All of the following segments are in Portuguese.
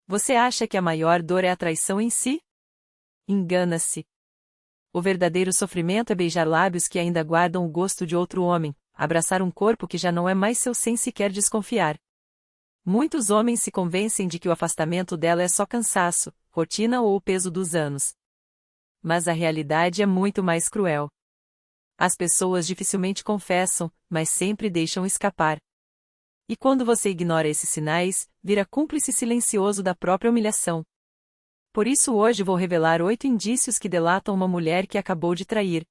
Você acha que a maior dor é a traição em si? Engana-se. O verdadeiro sofrimento é beijar lábios que ainda guardam o gosto de outro homem, abraçar um corpo que já não é mais seu sem sequer desconfiar. Muitos homens se convencem de que o afastamento dela é só cansaço, rotina ou o peso dos anos. Mas a realidade é muito mais cruel. As pessoas dificilmente confessam, mas sempre deixam escapar. E quando você ignora esses sinais, vira cúmplice silencioso da própria humilhação. Por isso hoje vou revelar 8 indícios que delatam uma mulher que acabou de trair.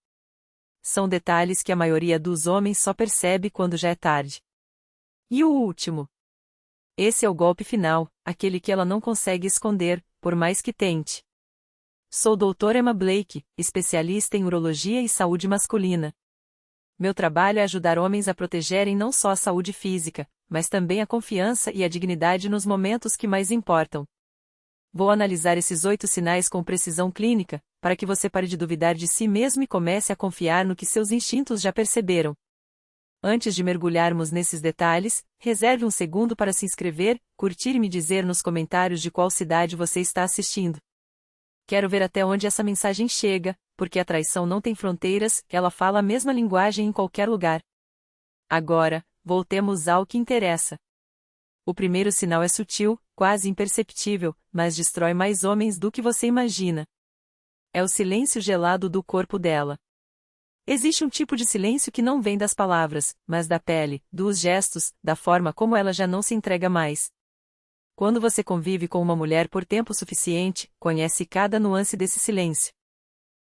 São detalhes que a maioria dos homens só percebe quando já é tarde. E o último. Esse é o golpe final, aquele que ela não consegue esconder, por mais que tente. Sou Dr. Emma Blake, especialista em urologia e saúde masculina. Meu trabalho é ajudar homens a protegerem não só a saúde física, mas também a confiança e a dignidade nos momentos que mais importam. Vou analisar esses 8 sinais com precisão clínica, para que você pare de duvidar de si mesmo e comece a confiar no que seus instintos já perceberam. Antes de mergulharmos nesses detalhes, reserve um segundo para se inscrever, curtir e me dizer nos comentários de qual cidade você está assistindo. Quero ver até onde essa mensagem chega, porque a traição não tem fronteiras, ela fala a mesma linguagem em qualquer lugar. Agora, voltemos ao que interessa. O primeiro sinal é sutil, quase imperceptível, mas destrói mais homens do que você imagina. É o silêncio gelado do corpo dela. Existe um tipo de silêncio que não vem das palavras, mas da pele, dos gestos, da forma como ela já não se entrega mais. Quando você convive com uma mulher por tempo suficiente, conhece cada nuance desse silêncio.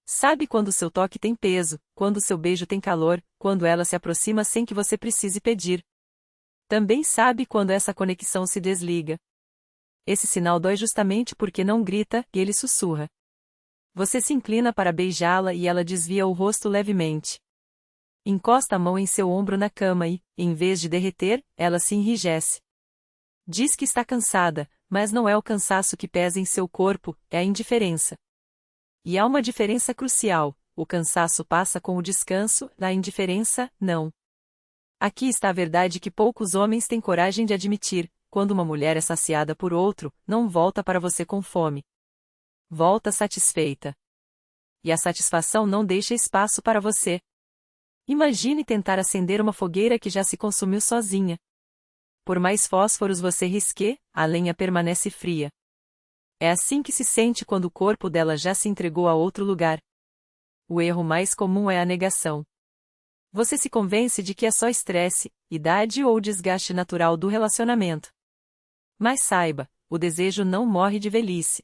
Sabe quando seu toque tem peso, quando seu beijo tem calor, quando ela se aproxima sem que você precise pedir. Também sabe quando essa conexão se desliga. Esse sinal dói justamente porque não grita, ele sussurra. Você se inclina para beijá-la e ela desvia o rosto levemente. Encosta a mão em seu ombro na cama e, em vez de derreter, ela se enrijece. Diz que está cansada, mas não é o cansaço que pesa em seu corpo, é a indiferença. E há uma diferença crucial: o cansaço passa com o descanso, a indiferença, não. Aqui está a verdade que poucos homens têm coragem de admitir: quando uma mulher é saciada por outro, não volta para você com fome. Volta satisfeita. E a satisfação não deixa espaço para você. Imagine tentar acender uma fogueira que já se consumiu sozinha. Por mais fósforos você risque, a lenha permanece fria. É assim que se sente quando o corpo dela já se entregou a outro lugar. O erro mais comum é a negação. Você se convence de que é só estresse, idade ou desgaste natural do relacionamento. Mas saiba, o desejo não morre de velhice.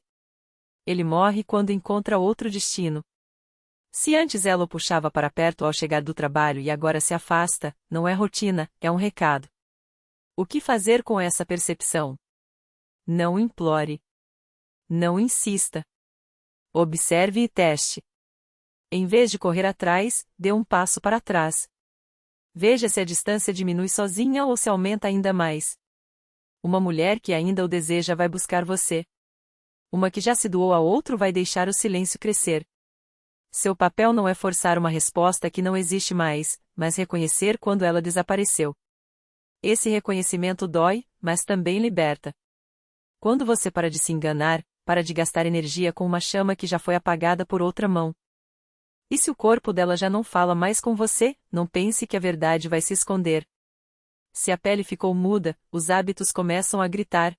Ele morre quando encontra outro destino. Se antes ela o puxava para perto ao chegar do trabalho e agora se afasta, não é rotina, é um recado. O que fazer com essa percepção? Não implore. Não insista. Observe e teste. Em vez de correr atrás, dê um passo para trás. Veja se a distância diminui sozinha ou se aumenta ainda mais. Uma mulher que ainda o deseja vai buscar você. Uma que já se doou a outro vai deixar o silêncio crescer. Seu papel não é forçar uma resposta que não existe mais, mas reconhecer quando ela desapareceu. Esse reconhecimento dói, mas também liberta. Quando você para de se enganar, para de gastar energia com uma chama que já foi apagada por outra mão. E se o corpo dela já não fala mais com você, não pense que a verdade vai se esconder. Se a pele ficou muda, os hábitos começam a gritar.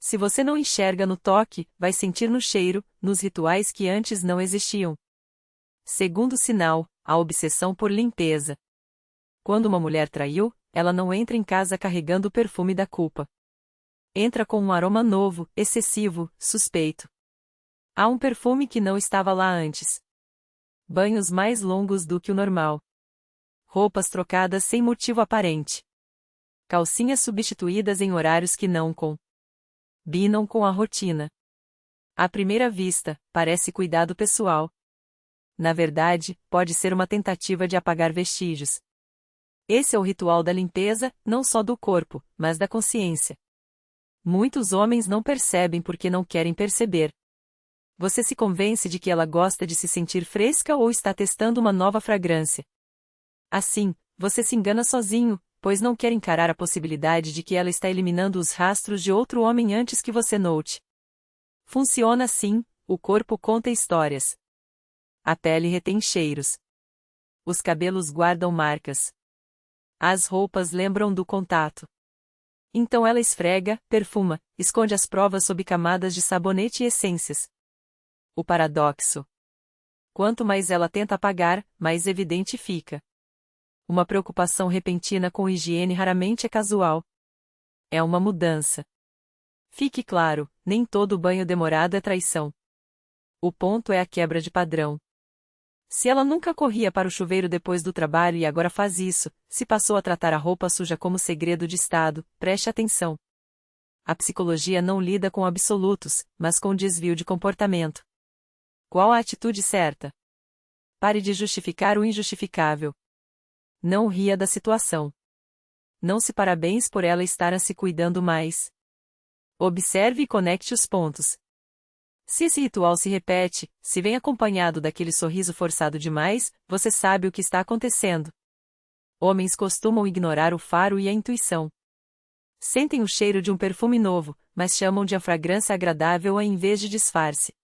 Se você não enxerga no toque, vai sentir no cheiro, nos rituais que antes não existiam. Segundo sinal, a obsessão por limpeza. Quando uma mulher traiu, ela não entra em casa carregando o perfume da culpa. Entra com um aroma novo, excessivo, suspeito. Há um perfume que não estava lá antes. Banhos mais longos do que o normal. Roupas trocadas sem motivo aparente. Calcinhas substituídas em horários que não combinam com a rotina. À primeira vista, parece cuidado pessoal. Na verdade, pode ser uma tentativa de apagar vestígios. Esse é o ritual da limpeza, não só do corpo, mas da consciência. Muitos homens não percebem porque não querem perceber. Você se convence de que ela gosta de se sentir fresca ou está testando uma nova fragrância. Assim, você se engana sozinho, pois não quer encarar a possibilidade de que ela está eliminando os rastros de outro homem antes que você note. Funciona assim: o corpo conta histórias. A pele retém cheiros. Os cabelos guardam marcas. As roupas lembram do contato. Então ela esfrega, perfuma, esconde as provas sob camadas de sabonete e essências. O paradoxo. Quanto mais ela tenta apagar, mais evidente fica. Uma preocupação repentina com higiene raramente é casual. É uma mudança. Fique claro, nem todo banho demorado é traição. O ponto é a quebra de padrão. Se ela nunca corria para o chuveiro depois do trabalho e agora faz isso, se passou a tratar a roupa suja como segredo de Estado, preste atenção. A psicologia não lida com absolutos, mas com desvio de comportamento. Qual a atitude certa? Pare de justificar o injustificável. Não ria da situação. Não se parabéns por ela estar a se cuidando mais. Observe e conecte os pontos. Se esse ritual se repete, se vem acompanhado daquele sorriso forçado demais, você sabe o que está acontecendo. Homens costumam ignorar o faro e a intuição. Sentem o cheiro de um perfume novo, mas chamam de a fragrância agradável em vez de disfarce.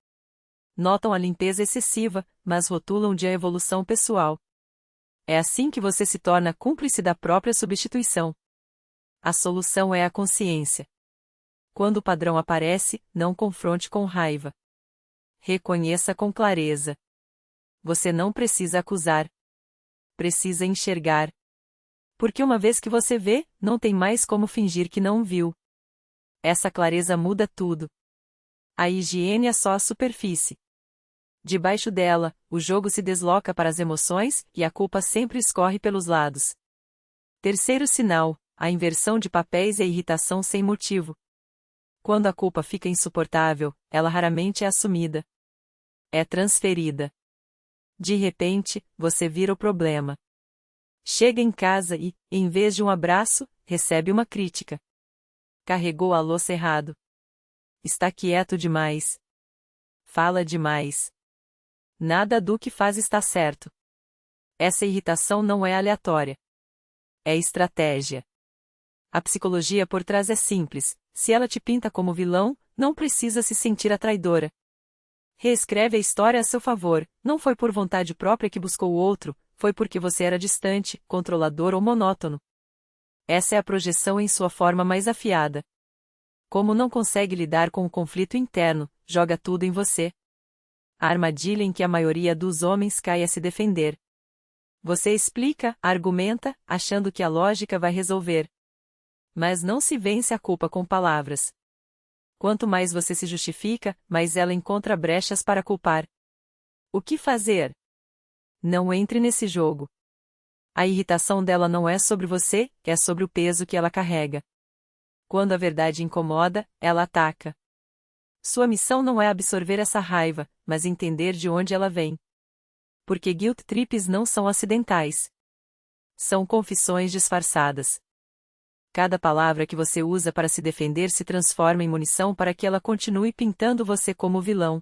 Notam a limpeza excessiva, mas rotulam de a evolução pessoal. É assim que você se torna cúmplice da própria substituição. A solução é a consciência. Quando o padrão aparece, não confronte com raiva. Reconheça com clareza. Você não precisa acusar. Precisa enxergar. Porque uma vez que você vê, não tem mais como fingir que não viu. Essa clareza muda tudo. A higiene é só a superfície. Debaixo dela, o jogo se desloca para as emoções, e a culpa sempre escorre pelos lados. Terceiro sinal: a inversão de papéis e a irritação sem motivo. Quando a culpa fica insuportável, ela raramente é assumida. É transferida. De repente, você vira o problema. Chega em casa e, em vez de um abraço, recebe uma crítica. Carregou a louça errado. Está quieto demais. Fala demais. Nada do que faz está certo. Essa irritação não é aleatória. É estratégia. A psicologia por trás é simples: se ela te pinta como vilão, não precisa se sentir a traidora. Reescreve a história a seu favor: não foi por vontade própria que buscou o outro, foi porque você era distante, controlador ou monótono. Essa é a projeção em sua forma mais afiada. Como não consegue lidar com o conflito interno, joga tudo em você. A armadilha em que a maioria dos homens cai é se defender. Você explica, argumenta, achando que a lógica vai resolver. Mas não se vence a culpa com palavras. Quanto mais você se justifica, mais ela encontra brechas para culpar. O que fazer? Não entre nesse jogo. A irritação dela não é sobre você, é sobre o peso que ela carrega. Quando a verdade incomoda, ela ataca. Sua missão não é absorver essa raiva, mas entender de onde ela vem. Porque guilt trips não são acidentais. São confissões disfarçadas. Cada palavra que você usa para se defender se transforma em munição para que ela continue pintando você como vilão.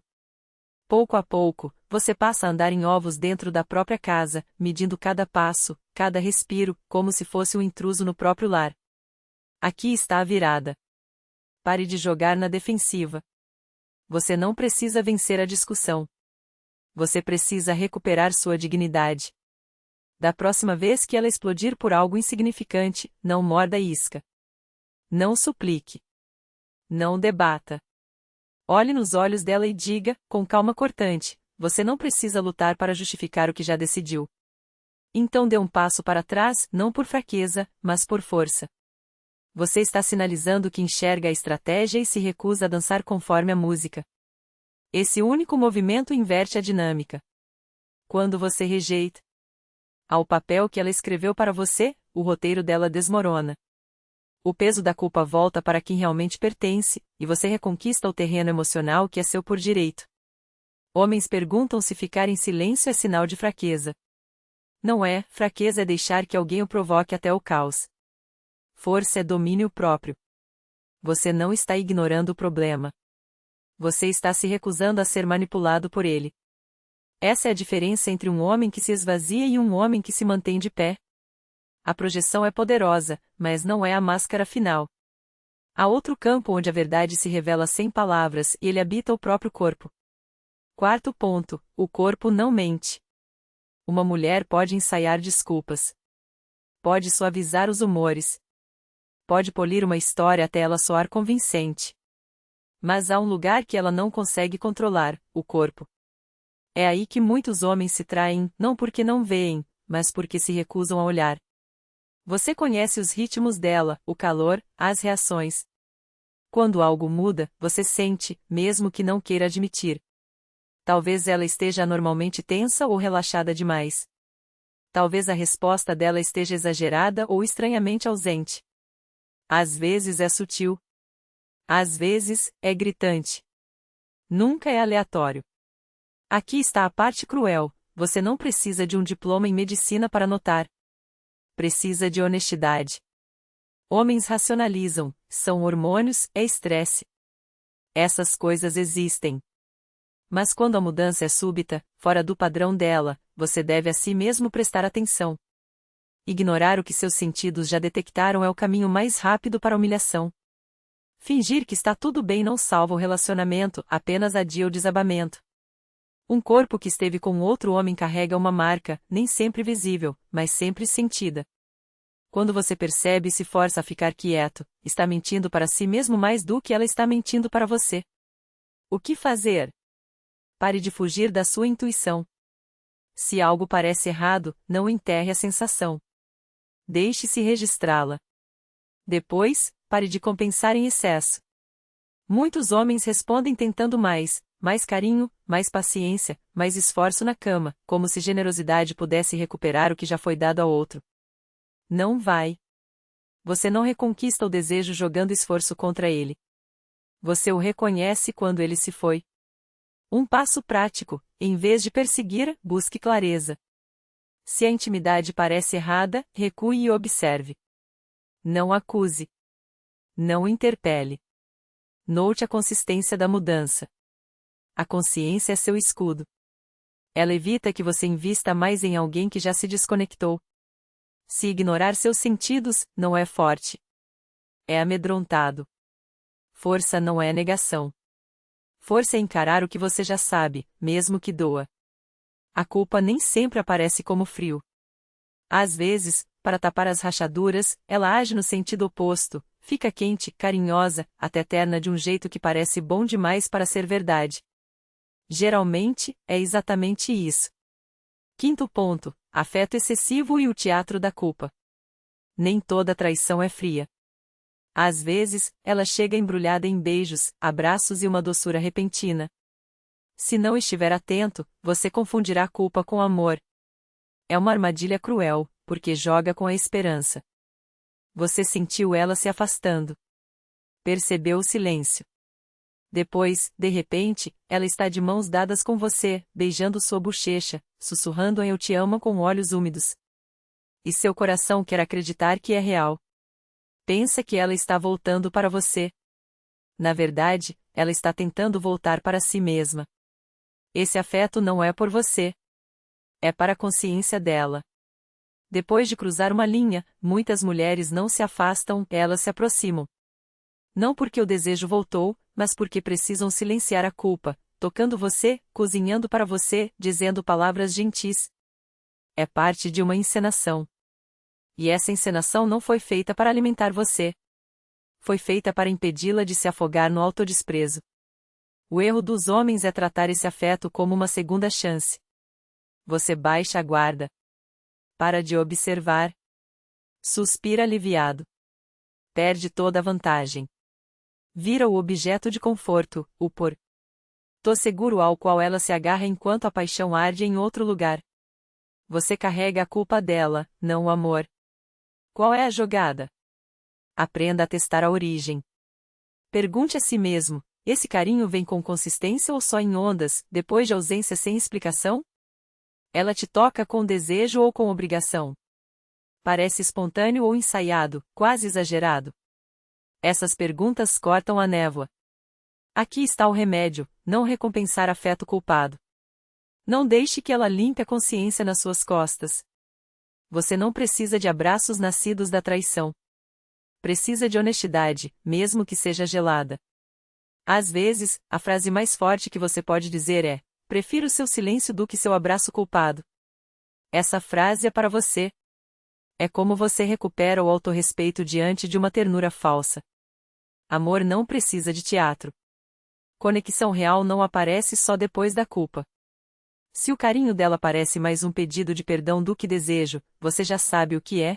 Pouco a pouco, você passa a andar em ovos dentro da própria casa, medindo cada passo, cada respiro, como se fosse um intruso no próprio lar. Aqui está a virada. Pare de jogar na defensiva. Você não precisa vencer a discussão. Você precisa recuperar sua dignidade. Da próxima vez que ela explodir por algo insignificante, não morda a isca. Não suplique. Não debata. Olhe nos olhos dela e diga, com calma cortante: você não precisa lutar para justificar o que já decidiu. Então dê um passo para trás, não por fraqueza, mas por força. Você está sinalizando que enxerga a estratégia e se recusa a dançar conforme a música. Esse único movimento inverte a dinâmica. Quando você rejeita ao papel que ela escreveu para você, o roteiro dela desmorona. O peso da culpa volta para quem realmente pertence, e você reconquista o terreno emocional que é seu por direito. Homens perguntam se ficar em silêncio é sinal de fraqueza. Não é, fraqueza é deixar que alguém o provoque até o caos. Força é domínio próprio. Você não está ignorando o problema. Você está se recusando a ser manipulado por ele. Essa é a diferença entre um homem que se esvazia e um homem que se mantém de pé. A projeção é poderosa, mas não é a máscara final. Há outro campo onde a verdade se revela sem palavras e ele habita o próprio corpo. Quarto ponto: o corpo não mente. Uma mulher pode ensaiar desculpas. Pode suavizar os humores. Pode polir uma história até ela soar convincente. Mas há um lugar que ela não consegue controlar: o corpo. É aí que muitos homens se traem, não porque não veem, mas porque se recusam a olhar. Você conhece os ritmos dela, o calor, as reações. Quando algo muda, você sente, mesmo que não queira admitir. Talvez ela esteja anormalmente tensa ou relaxada demais. Talvez a resposta dela esteja exagerada ou estranhamente ausente. Às vezes é sutil. Às vezes, é gritante. Nunca é aleatório. Aqui está a parte cruel: você não precisa de um diploma em medicina para notar. Precisa de honestidade. Homens racionalizam, são hormônios, é estresse. Essas coisas existem. Mas quando a mudança é súbita, fora do padrão dela, você deve a si mesmo prestar atenção. Ignorar o que seus sentidos já detectaram é o caminho mais rápido para a humilhação. Fingir que está tudo bem não salva o relacionamento, apenas adia o desabamento. Um corpo que esteve com outro homem carrega uma marca, nem sempre visível, mas sempre sentida. Quando você percebe e se força a ficar quieto, está mentindo para si mesmo mais do que ela está mentindo para você. O que fazer? Pare de fugir da sua intuição. Se algo parece errado, não enterre a sensação. Deixe-se registrá-la. Depois, pare de compensar em excesso. Muitos homens respondem tentando mais carinho, mais paciência, mais esforço na cama, como se generosidade pudesse recuperar o que já foi dado ao outro. Não vai. Você não reconquista o desejo jogando esforço contra ele. Você o reconhece quando ele se foi. Um passo prático: em vez de perseguir, busque clareza. Se a intimidade parece errada, recue e observe. Não acuse. Não interpele. Note a consistência da mudança. A consciência é seu escudo. Ela evita que você invista mais em alguém que já se desconectou. Se ignorar seus sentidos, não é forte. É amedrontado. Força não é negação. Força é encarar o que você já sabe, mesmo que doa. A culpa nem sempre aparece como frio. Às vezes, para tapar as rachaduras, ela age no sentido oposto, fica quente, carinhosa, até terna de um jeito que parece bom demais para ser verdade. Geralmente, é exatamente isso. Quinto ponto: afeto excessivo e o teatro da culpa. Nem toda traição é fria. Às vezes, ela chega embrulhada em beijos, abraços e uma doçura repentina. Se não estiver atento, você confundirá culpa com amor. É uma armadilha cruel, porque joga com a esperança. Você sentiu ela se afastando. Percebeu o silêncio. Depois, de repente, ela está de mãos dadas com você, beijando sua bochecha, sussurrando um "eu te amo" com olhos úmidos. E seu coração quer acreditar que é real. Pensa que ela está voltando para você. Na verdade, ela está tentando voltar para si mesma. Esse afeto não é por você. É para a consciência dela. Depois de cruzar uma linha, muitas mulheres não se afastam, elas se aproximam. Não porque o desejo voltou, mas porque precisam silenciar a culpa, tocando você, cozinhando para você, dizendo palavras gentis. É parte de uma encenação. E essa encenação não foi feita para alimentar você. Foi feita para impedi-la de se afogar no autodesprezo. O erro dos homens é tratar esse afeto como uma segunda chance. Você baixa a guarda. Para de observar. Suspira aliviado. Perde toda a vantagem. Vira o objeto de conforto, o porto seguro ao qual ela se agarra enquanto a paixão arde em outro lugar. Você carrega a culpa dela, não o amor. Qual é a jogada? Aprenda a testar a origem. Pergunte a si mesmo: esse carinho vem com consistência ou só em ondas, depois de ausência sem explicação? Ela te toca com desejo ou com obrigação? Parece espontâneo ou ensaiado, quase exagerado? Essas perguntas cortam a névoa. Aqui está o remédio: não recompensar afeto culpado. Não deixe que ela limpe a consciência nas suas costas. você não precisa de abraços nascidos da traição. Precisa de honestidade, mesmo que seja gelada. Às vezes, a frase mais forte que você pode dizer é: prefiro seu silêncio do que seu abraço culpado. Essa frase é para você. É como você recupera o autorrespeito diante de uma ternura falsa. Amor não precisa de teatro. Conexão real não aparece só depois da culpa. Se o carinho dela parece mais um pedido de perdão do que desejo, você já sabe o que é?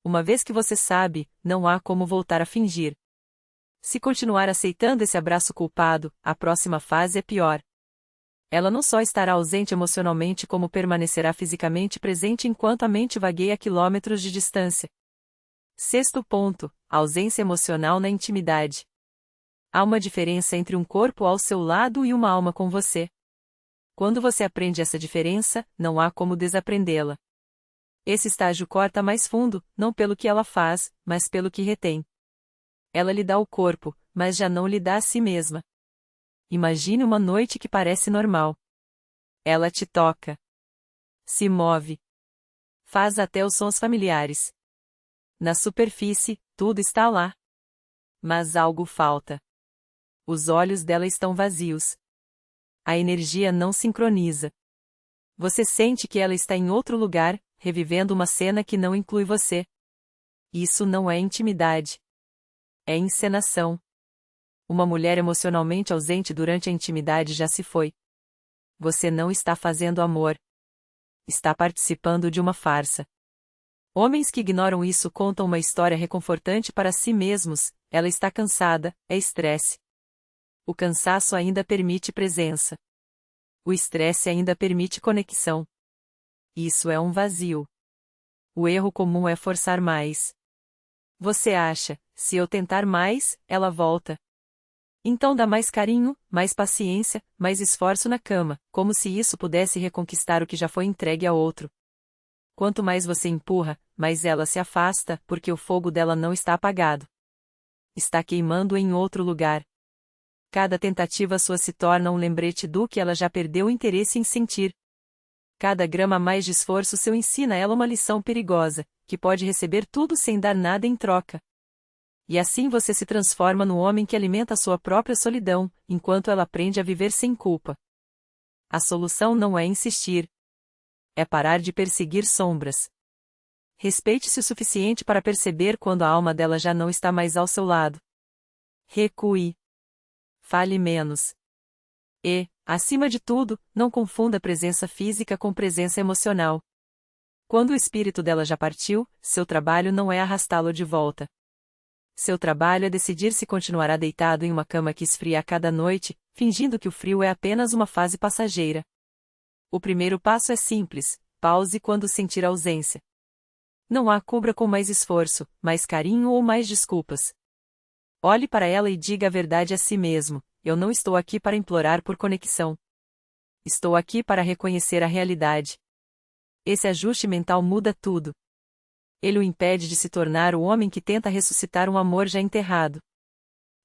Uma vez que você sabe, não há como voltar a fingir. Se continuar aceitando esse abraço culpado, a próxima fase é pior. Ela não só estará ausente emocionalmente, como permanecerá fisicamente presente enquanto a mente vagueia a quilômetros de distância. Sexto ponto: ausência emocional na intimidade. Há uma diferença entre um corpo ao seu lado e uma alma com você. Quando você aprende essa diferença, não há como desaprendê-la. Esse estágio corta mais fundo, não pelo que ela faz, mas pelo que retém. Ela lhe dá o corpo, mas já não lhe dá a si mesma. Imagine uma noite que parece normal. Ela te toca. Se move. Faz até os sons familiares. Na superfície, tudo está lá. Mas algo falta. Os olhos dela estão vazios. A energia não sincroniza. Você sente que ela está em outro lugar, revivendo uma cena que não inclui você. Isso não é intimidade. É encenação. Uma mulher emocionalmente ausente durante a intimidade já se foi. Você não está fazendo amor. Está participando de uma farsa. Homens que ignoram isso contam uma história reconfortante para si mesmos: ela está cansada, é estresse. O cansaço ainda permite presença. O estresse ainda permite conexão. Isso é um vazio. O erro comum é forçar mais. Você acha: se eu tentar mais, ela volta. Então dá mais carinho, mais paciência, mais esforço na cama, como se isso pudesse reconquistar o que já foi entregue a outro. Quanto mais você empurra, mais ela se afasta, porque o fogo dela não está apagado. Está queimando em outro lugar. Cada tentativa sua se torna um lembrete do que ela já perdeu o interesse em sentir. Cada grama a mais de esforço seu ensina ela uma lição perigosa, que pode receber tudo sem dar nada em troca. E assim você se transforma no homem que alimenta a sua própria solidão, enquanto ela aprende a viver sem culpa. A solução não é insistir. É parar de perseguir sombras. Respeite-se o suficiente para perceber quando a alma dela já não está mais ao seu lado. Recue. Fale menos. E, acima de tudo, não confunda presença física com presença emocional. Quando o espírito dela já partiu, seu trabalho não é arrastá-lo de volta. Seu trabalho é decidir se continuará deitado em uma cama que esfria a cada noite, fingindo que o frio é apenas uma fase passageira. O primeiro passo é simples: pause quando sentir ausência. Não a cubra com mais esforço, mais carinho ou mais desculpas. Olhe para ela e diga a verdade a si mesmo: eu não estou aqui para implorar por conexão. Estou aqui para reconhecer a realidade. Esse ajuste mental muda tudo. Ele o impede de se tornar o homem que tenta ressuscitar um amor já enterrado.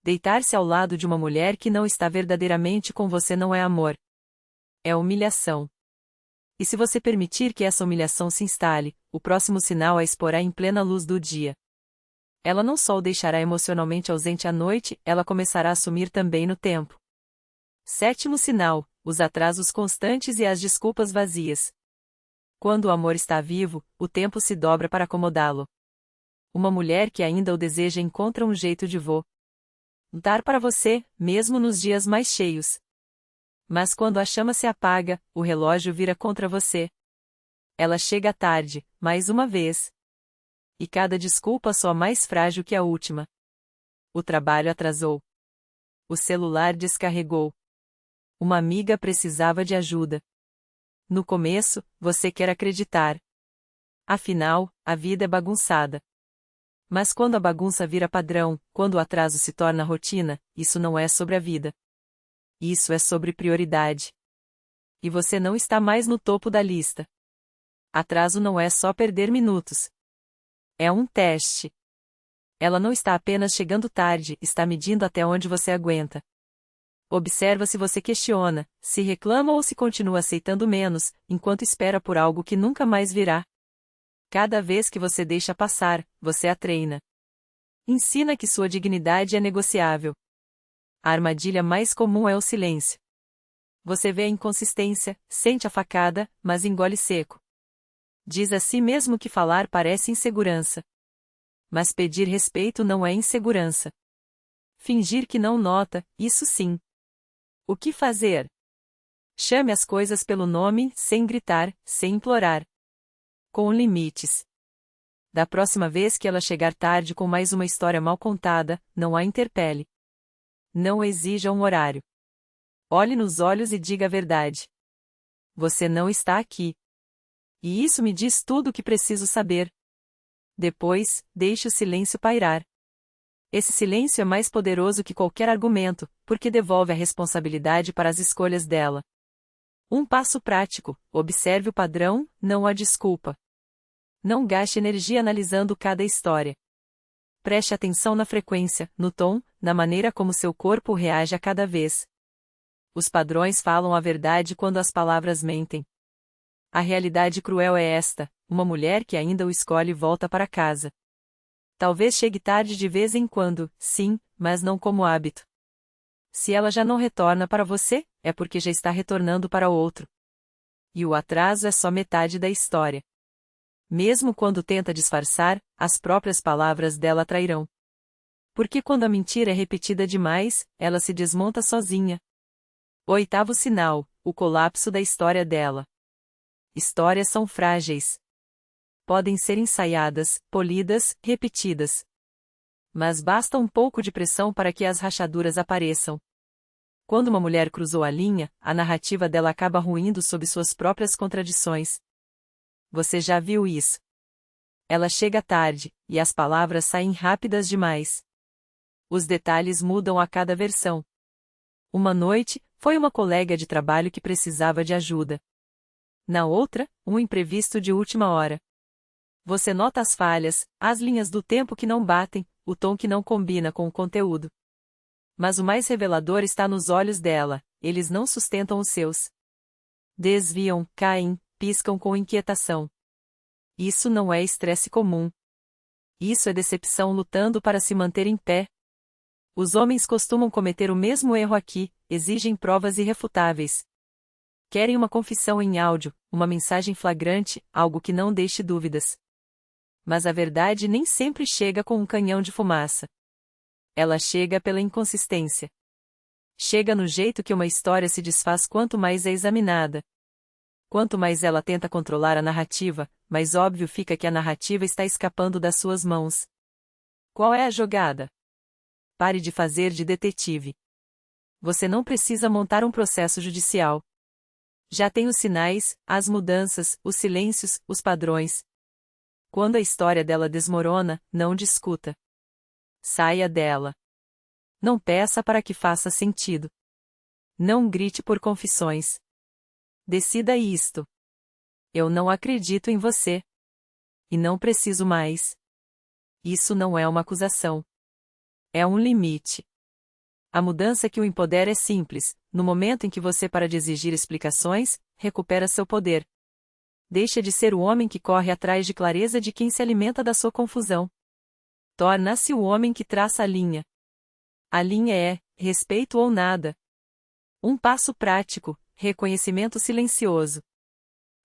Deitar-se ao lado de uma mulher que não está verdadeiramente com você não é amor. É humilhação. E se você permitir que essa humilhação se instale, o próximo sinal a exporá em plena luz do dia. Ela não só o deixará emocionalmente ausente à noite, ela começará a sumir também no tempo. Sétimo sinal: os atrasos constantes e as desculpas vazias. Quando o amor está vivo, o tempo se dobra para acomodá-lo. Uma mulher que ainda o deseja encontra um jeito de dar para você, mesmo nos dias mais cheios. Mas quando a chama se apaga, o relógio vira contra você. Ela chega tarde, mais uma vez. E cada desculpa soa mais frágil que a última. O trabalho atrasou. O celular descarregou. Uma amiga precisava de ajuda. No começo, você quer acreditar. Afinal, a vida é bagunçada. Mas quando a bagunça vira padrão, quando o atraso se torna rotina, isso não é sobre a vida. Isso é sobre prioridade. E você não está mais no topo da lista. Atraso não é só perder minutos. É um teste. Ela não está apenas chegando tarde, está medindo até onde você aguenta. Observa se você questiona, se reclama ou se continua aceitando menos, enquanto espera por algo que nunca mais virá. Cada vez que você deixa passar, você a treina. Ensina que sua dignidade é negociável. A armadilha mais comum é o silêncio. Você vê a inconsistência, sente a facada, mas engole seco. Diz a si mesmo que falar parece insegurança. Mas pedir respeito não é insegurança. Fingir que não nota, isso sim. O que fazer? Chame as coisas pelo nome, sem gritar, sem implorar. Com limites. Da próxima vez que ela chegar tarde com mais uma história mal contada, não a interpele. Não exija um horário. Olhe nos olhos e diga a verdade. Você não está aqui. E isso me diz tudo o que preciso saber. Depois, deixe o silêncio pairar. Esse silêncio é mais poderoso que qualquer argumento, porque devolve a responsabilidade para as escolhas dela. Um passo prático: observe o padrão, não a desculpa. Não gaste energia analisando cada história. Preste atenção na frequência, no tom, na maneira como seu corpo reage a cada vez. Os padrões falam a verdade quando as palavras mentem. A realidade cruel é esta: uma mulher que ainda o escolhe volta para casa. Talvez chegue tarde de vez em quando, sim, mas não como hábito. Se ela já não retorna para você, é porque já está retornando para outro. E o atraso é só metade da história. Mesmo quando tenta disfarçar, as próprias palavras dela trairão. Porque quando a mentira é repetida demais, ela se desmonta sozinha. Oitavo sinal: o colapso da história dela. Histórias são frágeis. Podem ser ensaiadas, polidas, repetidas. Mas basta um pouco de pressão para que as rachaduras apareçam. Quando uma mulher cruzou a linha, a narrativa dela acaba ruindo sob suas próprias contradições. Você já viu isso? Ela chega tarde, e as palavras saem rápidas demais. Os detalhes mudam a cada versão. Uma noite, foi uma colega de trabalho que precisava de ajuda. Na outra, um imprevisto de última hora. Você nota as falhas, as linhas do tempo que não batem, o tom que não combina com o conteúdo. Mas o mais revelador está nos olhos dela, eles não sustentam os seus. Desviam, caem, piscam com inquietação. Isso não é estresse comum. Isso é decepção lutando para se manter em pé. Os homens costumam cometer o mesmo erro aqui, exigem provas irrefutáveis. Querem uma confissão em áudio, uma mensagem flagrante, algo que não deixe dúvidas. Mas a verdade nem sempre chega com um canhão de fumaça. Ela chega pela inconsistência. Chega no jeito que uma história se desfaz quanto mais é examinada. Quanto mais ela tenta controlar a narrativa, mais óbvio fica que a narrativa está escapando das suas mãos. Qual é a jogada? Pare de fazer de detetive. Você não precisa montar um processo judicial. Já tem os sinais, as mudanças, os silêncios, os padrões. Quando a história dela desmorona, não discuta. Saia dela. Não peça para que faça sentido. Não grite por confissões. Decida isto. Eu não acredito em você. E não preciso mais. Isso não é uma acusação. É um limite. A mudança que o empodera é simples: no momento em que você para de exigir explicações, recupera seu poder. Deixa de ser o homem que corre atrás de clareza de quem se alimenta da sua confusão. Torna-se o homem que traça a linha. A linha é respeito ou nada. Um passo prático: reconhecimento silencioso.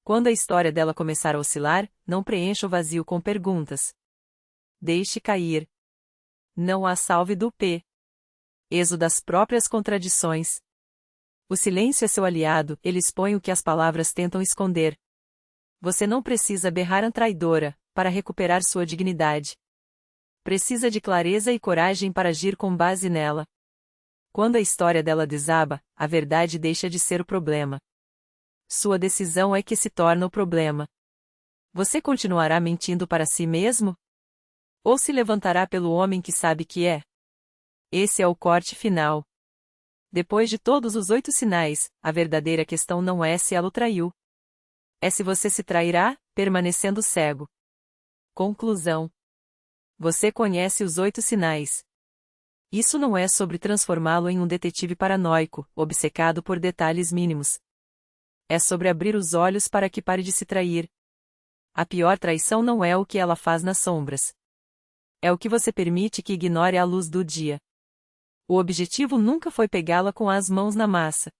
Quando a história dela começar a oscilar, não preencha o vazio com perguntas. Deixe cair. Não a salve do peso das próprias contradições. O silêncio é seu aliado, ele expõe o que as palavras tentam esconder. Você não precisa berrar a traidora, para recuperar sua dignidade. Precisa de clareza e coragem para agir com base nela. Quando a história dela desaba, a verdade deixa de ser o problema. Sua decisão é que se torna o problema. Você continuará mentindo para si mesmo? Ou se levantará pelo homem que sabe que é? Esse é o corte final. Depois de todos os 8 sinais, a verdadeira questão não é se ela o traiu. É se você se trairá, permanecendo cego. Conclusão. Você conhece os 8 sinais. Isso não é sobre transformá-lo em um detetive paranoico, obcecado por detalhes mínimos. É sobre abrir os olhos para que pare de se trair. A pior traição não é o que ela faz nas sombras. É o que você permite que ignore a luz do dia. O objetivo nunca foi pegá-la com as mãos na massa.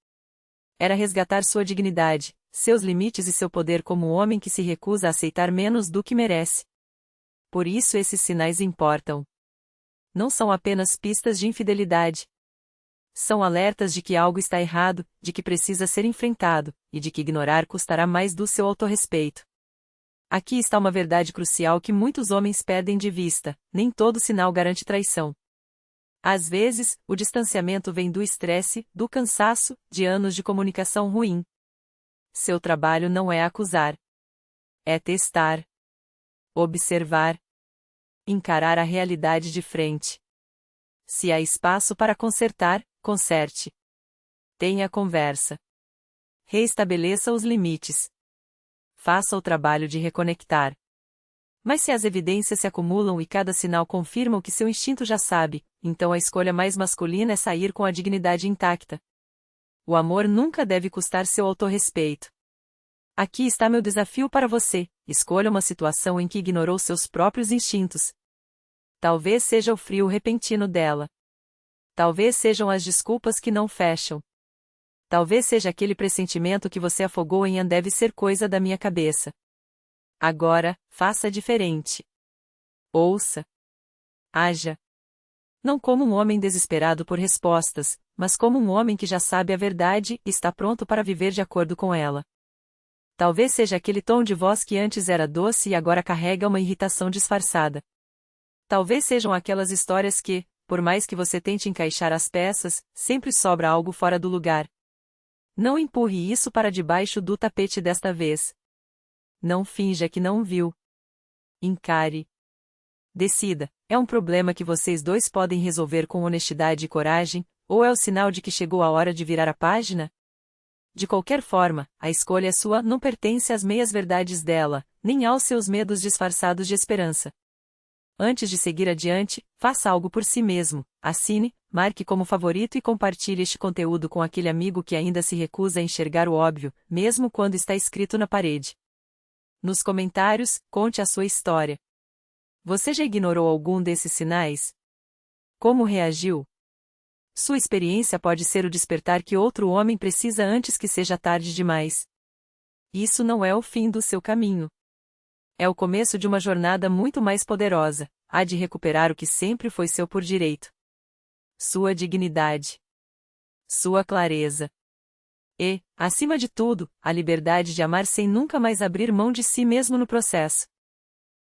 Era resgatar sua dignidade, seus limites e seu poder como homem que se recusa a aceitar menos do que merece. Por isso esses sinais importam. Não são apenas pistas de infidelidade. São alertas de que algo está errado, de que precisa ser enfrentado, e de que ignorar custará mais do seu autorrespeito. Aqui está uma verdade crucial que muitos homens perdem de vista: nem todo sinal garante traição. Às vezes, o distanciamento vem do estresse, do cansaço, de anos de comunicação ruim. Seu trabalho não é acusar. É testar. Observar. Encarar a realidade de frente. Se há espaço para consertar, conserte. Tenha conversa. Reestabeleça os limites. Faça o trabalho de reconectar. Mas se as evidências se acumulam e cada sinal confirma o que seu instinto já sabe, então a escolha mais masculina é sair com a dignidade intacta. O amor nunca deve custar seu autorrespeito. Aqui está meu desafio para você: escolha uma situação em que ignorou seus próprios instintos. Talvez seja o frio repentino dela. Talvez sejam as desculpas que não fecham. Talvez seja aquele pressentimento que você afogou em deve ser coisa da minha cabeça. Agora, faça diferente. Ouça. Haja. Não como um homem desesperado por respostas, mas como um homem que já sabe a verdade e está pronto para viver de acordo com ela. Talvez seja aquele tom de voz que antes era doce e agora carrega uma irritação disfarçada. Talvez sejam aquelas histórias que, por mais que você tente encaixar as peças, sempre sobra algo fora do lugar. Não empurre isso para debaixo do tapete desta vez. Não finja que não viu. Encare. Decida: é um problema que vocês dois podem resolver com honestidade e coragem, ou é o sinal de que chegou a hora de virar a página? De qualquer forma, a escolha é sua, não pertence às meias-verdades dela, nem aos seus medos disfarçados de esperança. Antes de seguir adiante, faça algo por si mesmo: assine, marque como favorito e compartilhe este conteúdo com aquele amigo que ainda se recusa a enxergar o óbvio, mesmo quando está escrito na parede. Nos comentários, conte a sua história. Você já ignorou algum desses sinais? Como reagiu? Sua experiência pode ser o despertar que outro homem precisa antes que seja tarde demais. Isso não é o fim do seu caminho. É o começo de uma jornada muito mais poderosa: há de recuperar o que sempre foi seu por direito. Sua dignidade. Sua clareza. E, acima de tudo, a liberdade de amar sem nunca mais abrir mão de si mesmo no processo.